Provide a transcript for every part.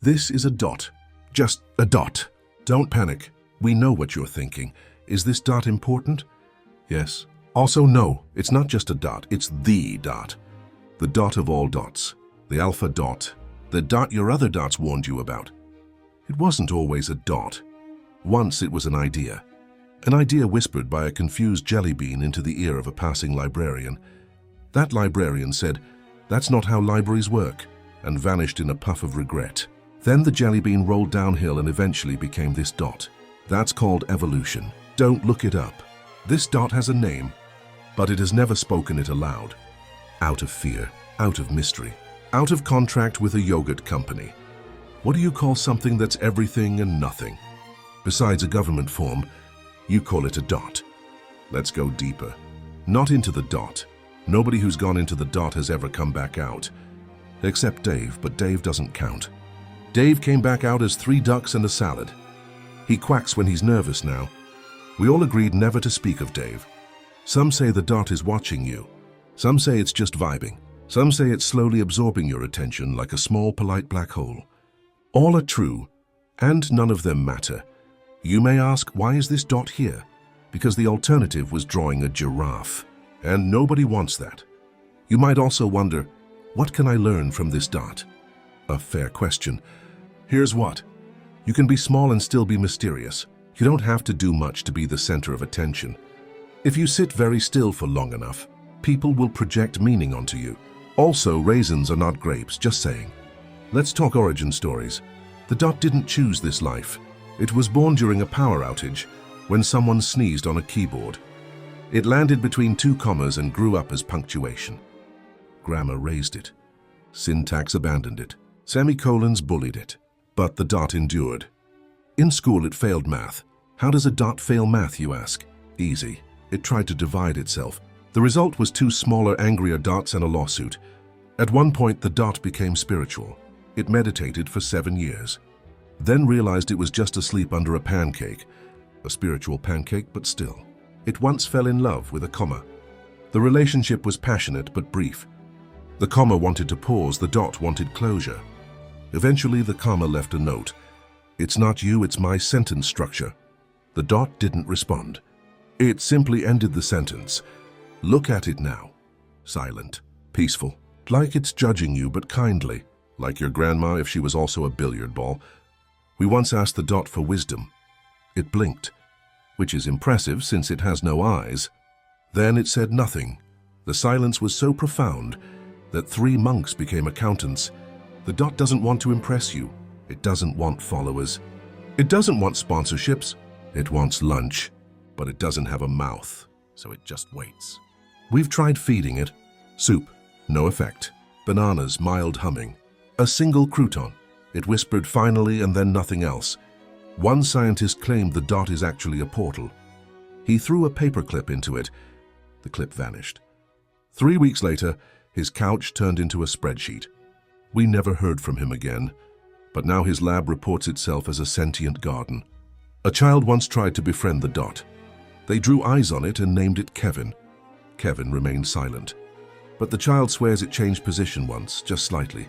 This is a dot. Just a dot. Don't panic. We know what you're thinking. Is this dot important? Yes. Also, no, it's not just a dot, it's the dot. The dot of all dots. The alpha dot. The dot your other dots warned you about. It wasn't always a dot. Once it was an idea. An idea whispered by a confused jelly bean into the ear of a passing librarian. That librarian said, "That's not how libraries work," and vanished in a puff of regret. Then the jelly bean rolled downhill and eventually became this dot. That's called evolution. Don't look it up. This dot has a name, but it has never spoken it aloud. Out of fear, out of mystery, out of contract with a yogurt company. What do you call something that's everything and nothing? Besides a government form, you call it a dot. Let's go deeper. Not into the dot. Nobody who's gone into the dot has ever come back out. Except Dave, but Dave doesn't count. Dave came back out as 3 ducks and a salad. He quacks when he's nervous now. We all agreed never to speak of Dave. Some say the dot is watching you. Some say it's just vibing. Some say it's slowly absorbing your attention like a small, polite black hole. All are true, and none of them matter. You may ask, why is this dot here? Because the alternative was drawing a giraffe, and nobody wants that. You might also wonder, what can I learn from this dot? A fair question. Here's what. You can be small and still be mysterious. You don't have to do much to be the center of attention. If you sit very still for long enough, people will project meaning onto you. Also, raisins are not grapes, just saying. Let's talk origin stories. The dot didn't choose this life. It was born during a power outage, when someone sneezed on a keyboard. It landed between 2 commas and grew up as punctuation. Grammar raised it. Syntax abandoned it. Semicolons bullied it. But the dot endured. In school it failed math. How does a dot fail math, you ask? Easy. It tried to divide itself. The result was 2 smaller, angrier dots and a lawsuit. At one point, the dot became spiritual. It meditated for 7 years. Then realized it was just asleep under a pancake. A spiritual pancake, but still. It once fell in love with a comma. The relationship was passionate but brief. The comma wanted to pause, the dot wanted closure. Eventually, the comma left a note. It's not you, it's my sentence structure. The dot didn't respond. It simply ended the sentence. Look at it now. Silent, peaceful, like it's judging you, but kindly, like your grandma if she was also a billiard ball. We once asked the dot for wisdom. It blinked, which is impressive since it has no eyes. Then it said nothing. The silence was so profound that 3 monks became accountants. The dot doesn't want to impress you. It doesn't want followers. It doesn't want sponsorships. It wants lunch, but it doesn't have a mouth, so it just waits. We've tried feeding it. Soup, no effect. Bananas, mild humming. A single crouton. It whispered finally and then nothing else. One scientist claimed the dot is actually a portal. He threw a paperclip into it. The clip vanished. 3 weeks later, his couch turned into a spreadsheet. We never heard from him again, but now his lab reports itself as a sentient garden. A child once tried to befriend the dot. They drew eyes on it and named it Kevin. Kevin remained silent, but the child swears it changed position once, just slightly.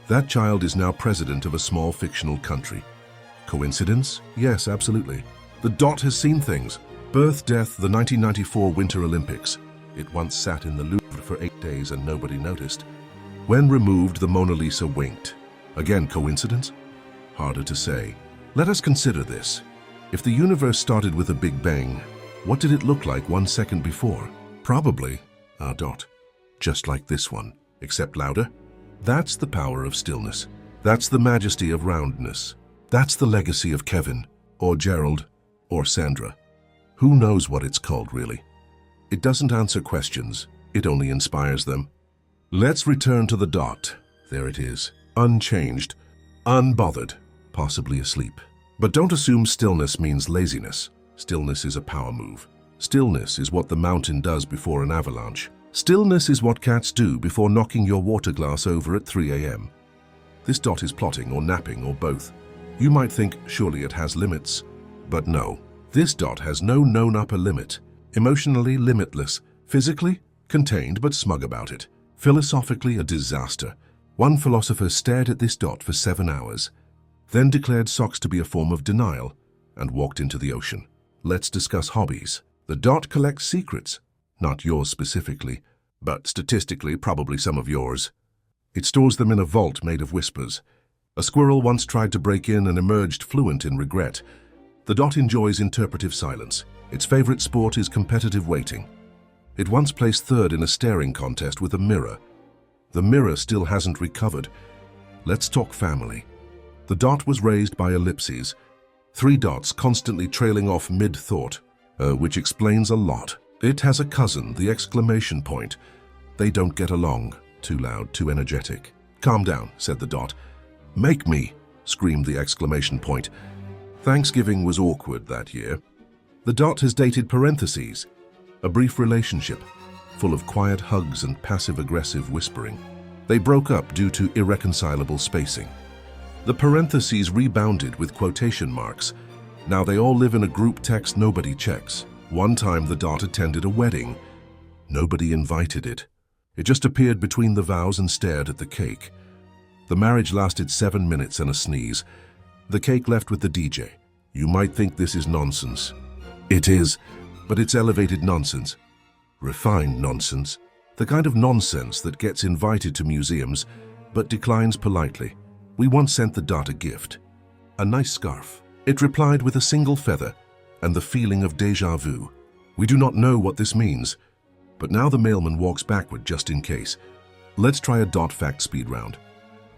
That child is now president of a small fictional country. Coincidence? Yes, absolutely. The dot has seen things. Birth, death, the 1994 Winter Olympics. It once sat in the Louvre for 8 days and nobody noticed. When removed, the Mona Lisa winked. Again, coincidence? Harder to say. Let us consider this. If the universe started with a Big Bang, what did it look like 1 second before? Probably our dot. Just like this one, except louder. That's the power of stillness. That's the majesty of roundness. That's the legacy of Kevin, or Gerald, or Sandra. Who knows what it's called, really? It doesn't answer questions. It only inspires them. Let's return to the dot. There it is. Unchanged, unbothered, possibly asleep. But don't assume stillness means laziness. Stillness is a power move. Stillness is what the mountain does before an avalanche. Stillness is what cats do before knocking your water glass over at 3 a.m. This dot is plotting or napping or both. You might think surely it has limits, but no. This dot has no known upper limit. Emotionally limitless, physically contained but smug about it. Philosophically a disaster. One philosopher stared at this dot for 7 hours. then declared socks to be a form of denial and walked into the ocean. Let's discuss hobbies. The dot collects secrets, not yours specifically, but statistically probably some of yours. It stores them in a vault made of whispers. A squirrel once tried to break in and emerged fluent in regret. The dot enjoys interpretive silence. Its favorite sport is competitive waiting. It once placed third in a staring contest with a mirror. The mirror still hasn't recovered. Let's talk family. The dot was raised by ellipses, 3 dots constantly trailing off mid-thought, which explains a lot. It has a cousin, the exclamation point. They don't get along. Too loud, too energetic. Calm down, said the dot. Make me, screamed the exclamation point. Thanksgiving was awkward that year. The dot has dated parentheses, a brief relationship, full of quiet hugs and passive-aggressive whispering. They broke up due to irreconcilable spacing. The parentheses rebounded with quotation marks. Now they all live in a group text nobody checks. One time the dot attended a wedding. Nobody invited it. It just appeared between the vows and stared at the cake. The marriage lasted 7 minutes and a sneeze. The cake left with the DJ. You might think this is nonsense. It is, but it's elevated nonsense. Refined nonsense. The kind of nonsense that gets invited to museums, but declines politely. We once sent the dot a gift. A nice scarf. It replied with a single feather and the feeling of déjà vu. We do not know what this means, but now the mailman walks backward just in case. Let's try a dot fact speed round.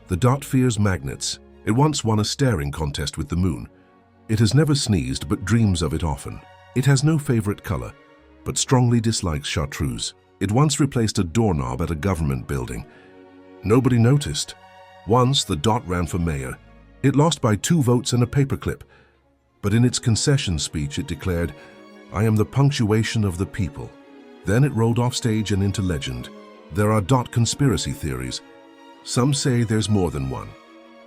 The dot fears magnets. It once won a staring contest with the moon. It has never sneezed but dreams of it often. It has no favorite color, but strongly dislikes chartreuse. It once replaced a doorknob at a government building. Nobody noticed. Once the dot ran for mayor. It lost by 2 votes and a paperclip. But in its concession speech it declared, "I am the punctuation of the people." Then it rolled off stage and into legend. There are dot conspiracy theories. Some say there's more than one.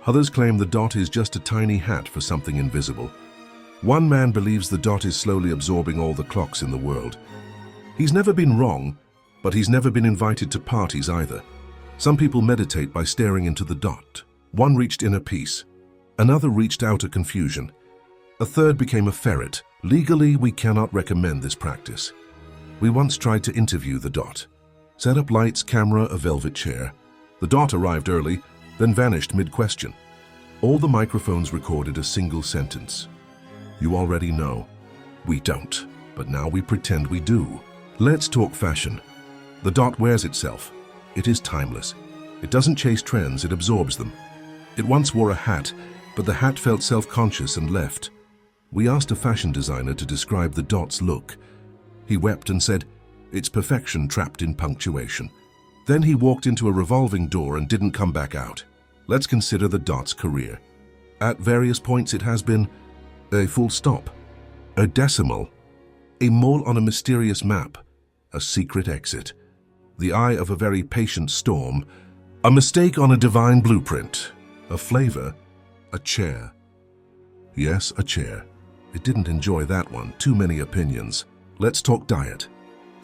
Others claim the dot is just a tiny hat for something invisible. One man believes the dot is slowly absorbing all the clocks in the world. He's never been wrong, but he's never been invited to parties either. Some people meditate by staring into the dot. One reached inner peace. Another reached outer confusion. A third became a ferret. Legally, we cannot recommend this practice. We once tried to interview the dot. Set up lights, camera, a velvet chair. The dot arrived early, then vanished mid-question. All the microphones recorded a single sentence. You already know. We don't, but now we pretend we do. Let's talk fashion. The dot wears itself. It is timeless. It doesn't chase trends, it absorbs them. It once wore a hat, but the hat felt self-conscious and left. We asked a fashion designer to describe the dot's look. He wept and said, "It's perfection trapped in punctuation." Then he walked into a revolving door and didn't come back out. Let's consider the dot's career. At various points it has been a full stop, a decimal, a mole on a mysterious map, a secret exit, the eye of a very patient storm, a mistake on a divine blueprint, a flavor, a chair. Yes, a chair. It didn't enjoy that one, too many opinions. Let's talk diet.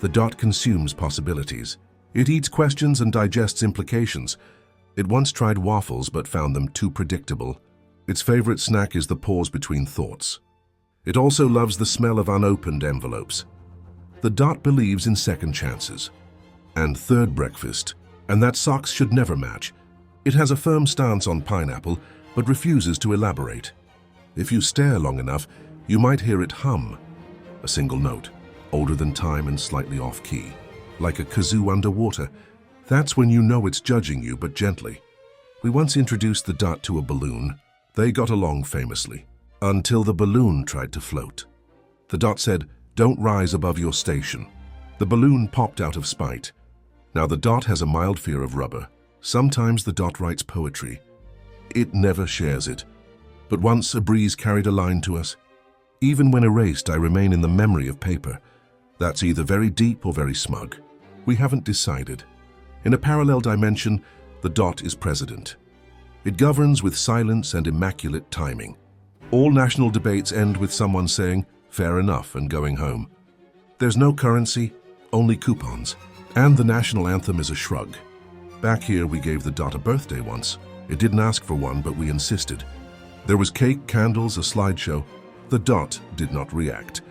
The dot consumes possibilities. It eats questions and digests implications. It once tried waffles but found them too predictable. Its favorite snack is the pause between thoughts. It also loves the smell of unopened envelopes. The dot believes in second chances and third breakfast, and that socks should never match. It has a firm stance on pineapple but refuses to elaborate. If you stare long enough, you might hear it hum. A single note, older than time and slightly off-key, like a kazoo underwater. That's when you know it's judging you, but gently. We once introduced the dot to a balloon. They got along famously, until the balloon tried to float. The dot said, "Don't rise above your station." The balloon popped out of spite. Now the dot has a mild fear of rubber. Sometimes the dot writes poetry. It never shares it. But once a breeze carried a line to us. Even when erased, I remain in the memory of paper. That's either very deep or very smug. We haven't decided. In a parallel dimension, the dot is president. It governs with silence and immaculate timing. All national debates end with someone saying, "Fair enough," and going home. There's no currency, only coupons. And the national anthem is a shrug. Back here, we gave the dot a birthday once. It didn't ask for one, but we insisted. There was cake, candles, a slideshow. The dot did not react.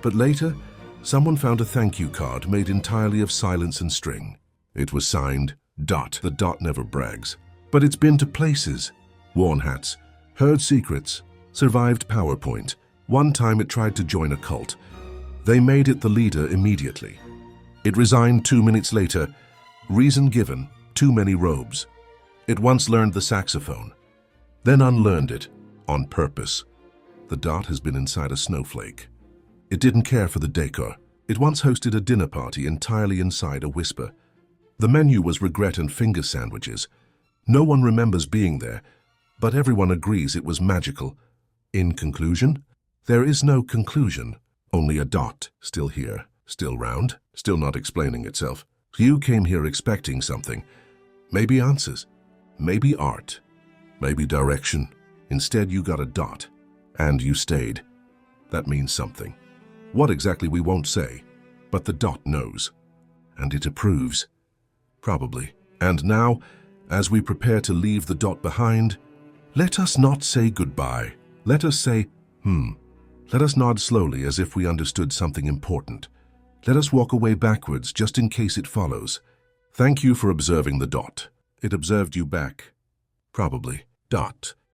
But later, someone found a thank you card made entirely of silence and string. It was signed Dot. The dot never brags. But it's been to places. Worn hats, heard secrets, survived PowerPoint. One time it tried to join a cult. They made it the leader immediately. It resigned 2 minutes later. Reason given, too many robes. It once learned the saxophone, then unlearned it on purpose. The dot has been inside a snowflake. It didn't care for the decor. It once hosted a dinner party entirely inside a whisper. The menu was regret and finger sandwiches. No one remembers being there, but everyone agrees it was magical. In conclusion, there is no conclusion, only a dot, still here, still round, still not explaining itself. You came here expecting something. Maybe answers, maybe art, maybe direction. Instead, you got a dot, and you stayed. That means something. What exactly we won't say, but the dot knows, and it approves. Probably. And now, as we prepare to leave the dot behind, let us not say goodbye. Let us say, Let us nod slowly as if we understood something important. Let us walk away backwards just in case it follows. Thank you for observing the dot. It observed you back. Probably. Dot.